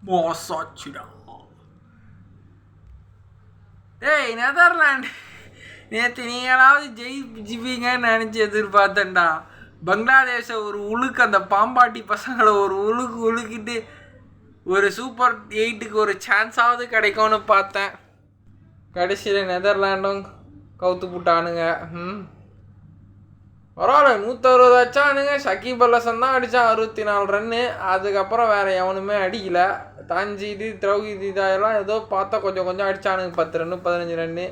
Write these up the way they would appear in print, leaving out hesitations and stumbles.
மோசாச்சுடா. டேய் நெதர்லாண்ட், நேற்று நீங்களாவது ஜெயிப்பீங்கன்னு நினச்சி எதிர்பார்த்தேன்டா. பங்களாதேஷை ஒரு உழுக்கு, அந்த பாம்பாட்டி பசங்களை ஒரு உழுக்கிட்டு ஒரு சூப்பர் 8க்கு ஒரு சான்ஸாவது கிடைக்கும்னு பார்த்தேன். கடைசியில் நெதர்லாண்டும் கவுத்து போட்டானுங்க. பரவாயில்ல, 160 அடிச்சானுங்க. ஷக்கீப் அல் ஹசன் தான் அடித்தான் 64 ரன்னு. அதுக்கப்புறம் வேறு எவனுமே அடிக்கலை. தாஞ்சிது திரௌஹித் இதெல்லாம் ஏதோ பார்த்தா கொஞ்சம் அடித்தானுங்க. 10 ரன்னு 15 ரன்னு.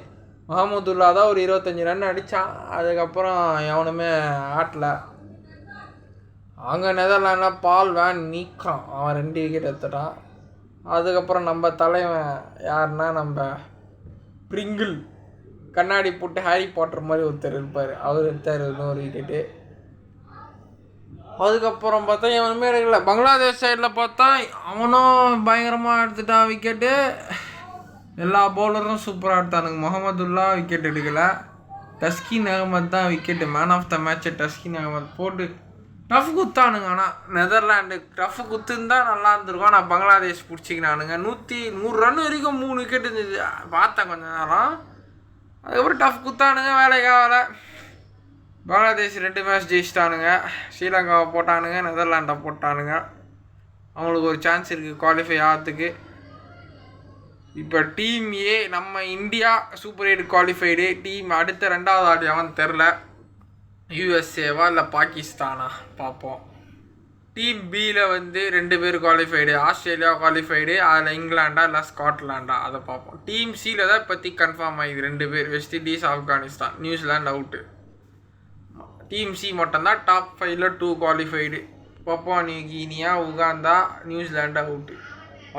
மஹமதுல்லா தான் ஒரு 25 ரன் அடித்தான். அதுக்கப்புறம் எவனுமே ஆட்டல. அங்கே நெதர்லாண்டில் பால் வேன் நீக்கான், அவன் 2 விக்கெட் எடுத்துட்டான். அதுக்கப்புறம் நம்ம தலைவன் யாருன்னா நம்ம பிரிங்கிள், கண்ணாடி போட்டு ஹாரி பாட்டர் மாதிரி ஒருத்தர் இருப்பார், அவர் எடுத்தார் 1 விக்கெட்டு. அதுக்கப்புறம் பார்த்தா எவனுமே எடுக்கல. பங்களாதேஷ் சைடில் பார்த்தா அவனும் பயங்கரமாக எடுத்துட்டான் விக்கெட்டு. எல்லா பவுலரும் சூப்பராக எடுத்தானுங்க. முகமதுல்லா விக்கெட் எடுக்கலை. தஸ்கின் அகமத் தான் விக்கெட்டு. மேன் ஆஃப் த மேட்சை தஸ்கின் அகமத் போட்டு டஃப் குத்தானுங்க. ஆனால் நெதர்லாண்டு டஃப் குத்துருந்தா நல்லா இருந்திருக்கும். ஆனால் பங்களாதேஷ் பிடிச்சிக்கினானுங்க. 100 ரன் வரைக்கும் 3 விக்கெட் இருந்துச்சு. பார்த்தேன் கொஞ்சம் நேரம். அதுக்கப்புறம் டஃப் குத்தானுங்க, வேலைக்காகல. பங்களாதேஷ் 2 மேட்ச் ஜெயிச்சிட்டானுங்க. ஸ்ரீலங்காவை போட்டானுங்க, நெதர்லாண்டை போட்டானுங்க. அவங்களுக்கு ஒரு சான்ஸ் இருக்குது குவாலிஃபை ஆகிறதுக்கு. இப்போ டீம் ஏ நம்ம இந்தியா சூப்பர் 8 குவாலிஃபைடு. டீம் அடுத்த 2வது ஆடி அவன் தெரில, யூஎஸ்ஏவா இல்லை பாகிஸ்தானா பார்ப்போம். டீம் பியில் வந்து 2 பேர் குவாலிஃபைடு. ஆஸ்திரேலியா குவாலிஃபைடு, அதில் இங்கிலாண்டா இல்லை ஸ்காட்லாண்டா அதை பார்ப்போம். டீம் சியில் தான் பற்றி கன்ஃபார்ம் ஆகிது 2 பேர், West Indies Afghanistan. New Zealand out. Team C மட்டும்தான் டாப் 5ல் 2 qualified. Papua New Guinea, Uganda, New Zealand out.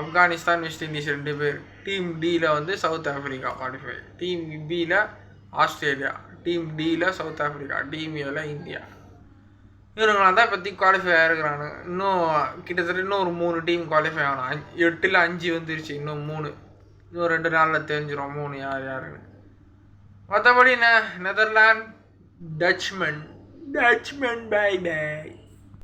Afghanistan West Indies 2 பேர். டீம் டியில் வந்து சவுத் ஆஃப்ரிக்கா குவாலிஃபை. டீம் பியில் ஆஸ்திரேலியா, டீம் டியில் சவுத் ஆஃப்ரிக்கா, டீம் ஏல இந்தியா. இவனுங்களாம் தான் பற்றி குவாலிஃபை ஆகிருக்கிறானு. இன்னும் கிட்டத்தட்ட இன்னும் ஒரு 3 டீம் குவாலிஃபை ஆகணும். 8ல் 5 வந்துருச்சு. இன்னும் 3, இன்னும் 2 நாளில் தெரிஞ்சிடும் 3 யாருன்னு. மற்றபடி நெதர்லாண்ட் டச்மன் பை பை.